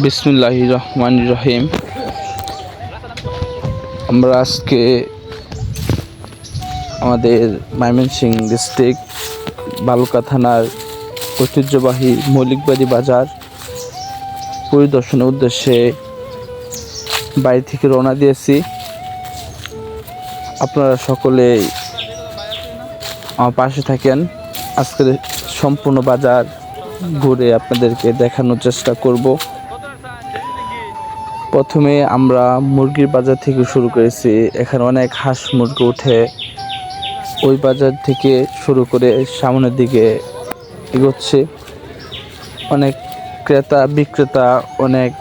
বিসমিল্লাহির রহমানির রহিম। আমরা আজকে আমাদের ময়মনসিংহ ডিস্ট্রিক্ট বালুকা থানার ঐতিহ্যবাহী মৌলিকবাড়ি বাজার পরিদর্শনের উদ্দেশ্যে বাড়ি থেকে রওনা দিয়েছি। আপনারা সকলেই আমার পাশে থাকেন। আজকের সম্পূর্ণ বাজার ঘুরে আপনাদেরকে দেখানোর চেষ্টা করব। প্রথমে আমরা মুরগির বাজার থেকে শুরু করেছি। এখানে অনেক হাঁস মুরগি উঠে। ওই বাজার থেকে শুরু করে সামনের দিকে এগোচ্ছে। অনেক ক্রেতা বিক্রেতা, অনেক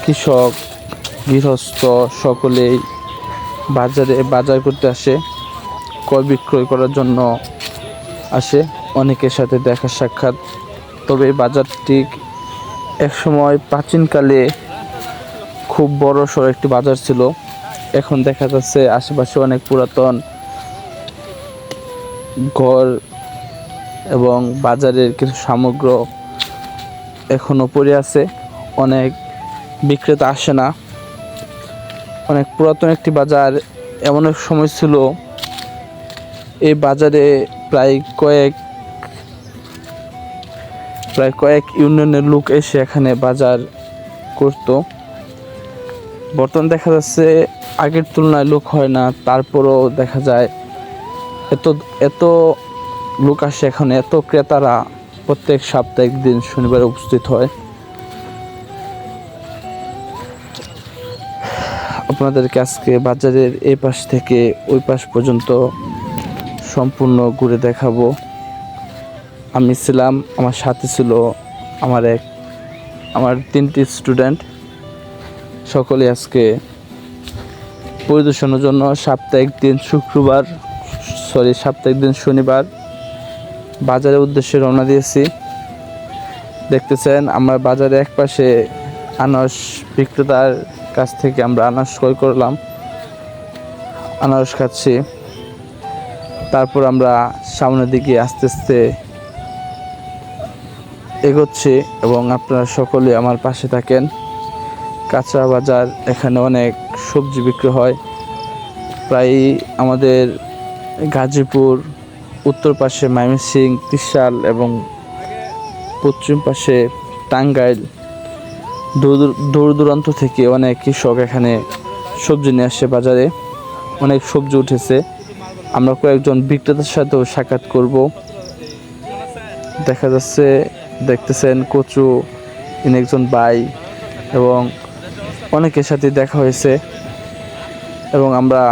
কৃষক গৃহস্থ সকলেই বাজার করতে আসে, ক্রয় বিক্রয় করার জন্য আসে। অনেকের সাথে দেখা সাক্ষাৎ। তবে এই বাজারটি একসময় প্রাচীনকালে খুব বড়সড় একটি বাজার ছিল। এখন দেখা যাচ্ছে আশেপাশে অনেক পুরাতন ঘর এবং বাজারের কিছু সামগ্র এখনও পড়ে আছে। অনেক বিক্রেতা আসে না। অনেক পুরাতন একটি বাজার। এমন এক সময় ছিল এই বাজারে প্রায় কয়েক ইউনিয়নের লোক এসে এখানে বাজার করত। বর্তমানে দেখা যাচ্ছে আগের তুলনায় লোক হয় না, তারপরও দেখা যায় এত লোক আসে এখানে। এত ক্রেতারা প্রত্যেক সাপ্তাহিক দিন শনিবারে উপস্থিত হয়। আপনাদেরকে আজকে বাজারের এই পাশ থেকে ওই পাশ পর্যন্ত সম্পূর্ণ ঘুরে দেখাবো। আমি ছিলাম, আমার সাথে ছিল আমার 3টি স্টুডেন্ট। সকলে আজকে পরিদর্শনের জন্য সাপ্তাহিক দিন শনিবার বাজারের উদ্দেশ্যে রওনা দিয়েছি। দেখতেছেন আমরা বাজারে এক পাশে আনারস বিক্রেতার কাছ থেকে আমরা আনারস ক্রয় করলাম, আনারস খাচ্ছি। তারপর আমরা সামনের দিকে আস্তে আস্তে এগোচ্ছি এবং আপনারা সকলে আমার পাশে থাকেন। কাঁচা বাজার, এখানে অনেক সবজি বিক্রি হয়। প্রায় আমাদের গাজীপুর, উত্তর পাশে ময়মনসিংহ, ত্রিশাল এবং পশ্চিম পাশে টাঙ্গাইল, দূর দূরান্ত থেকে অনেক কৃষক এখানে সবজি নিয়ে আসে বাজারে। অনেক সবজি উঠেছে। আমরা কয়েকজন বিক্রেতার সাথেও সাক্ষাৎ করব। দেখা যাচ্ছে, দেখতেছেন কচু একজন ভাই এবং অনেকের সাথে দেখা হয়েছে। এবং আমরা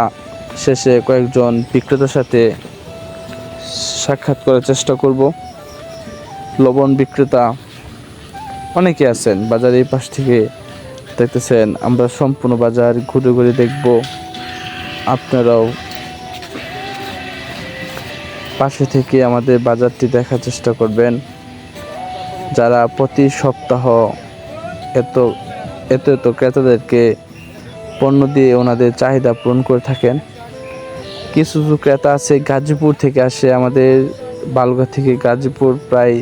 শেষে কয়েকজন বিক্রেতার সাথে সাক্ষাৎ করার চেষ্টা করব। লবণ বিক্রেতা অনেকে আছেন বাজারের এই পাশ থেকে। দেখতেছেন আমরা সম্পূর্ণ বাজার ঘুরে ঘুরে দেখব। আপনারাও পাশে থেকে আমাদের বাজারটি দেখার চেষ্টা করবেন। যারা প্রতি সপ্তাহ এত ক্রেতাদেরকে পণ্য দিয়ে ওনাদের চাহিদা পূরণ করে থাকেন। কিছু ক্রেতা আছে গাজীপুর থেকে আসে। আমাদের বালুকা থেকে গাজীপুর প্রায়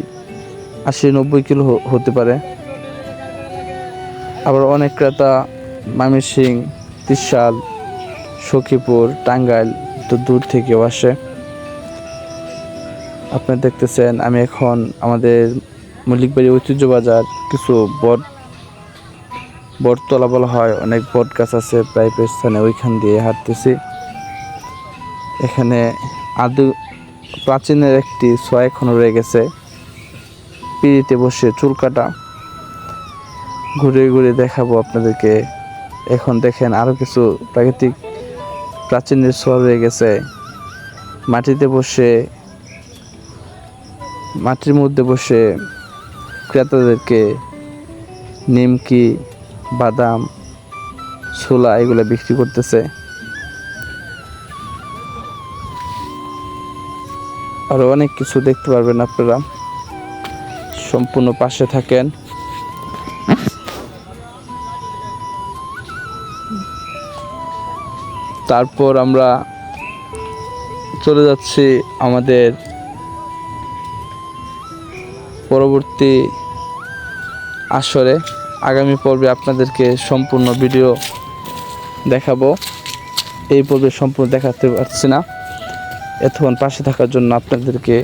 80-90 কিলো হতে পারে। আবার অনেক ক্রেতা ময়মনসিংহ, ত্রিশাল, সখীপুর, টাঙ্গাইল দূর থেকেও আসে। আপনারা দেখতেছেন আমি এখন আমাদের মৌলিকবাড়ি ঐতিহ্য বাজার, কিছু বটতলা বলা হয়, অনেক বট গাছ আছে প্রায় স্থানে, ওইখান দিয়ে হাঁটতেছি। এখানে প্রাচীনের একটি ছোঁয়া এখনো রয়ে গেছে। পিড়িতে বসে চুল কাটা। ঘুরে ঘুরে দেখাবো আপনাদেরকে। এখন দেখেন আরও কিছু প্রাচীনের ছোঁয়া রয়ে গেছে। মাটির মধ্যে বসে ক্রেতাদেরকে নিমকি, বাদাম, ছোলা এগুলো বিক্রি করতেছে। আরও অনেক কিছু দেখতে পারবেন আপনারা। সম্পূর্ণ পাশে থাকেন। তারপর আমরা চলে যাচ্ছি আমাদের পরবর্তী আসরে। আগামী পর্বে আপনাদেরকে সম্পূর্ণ ভিডিও দেখাবো। এই পর্বে সম্পূর্ণ দেখাতে পারছি না। এতক্ষণ পাশে থাকার জন্য আপনাদেরকে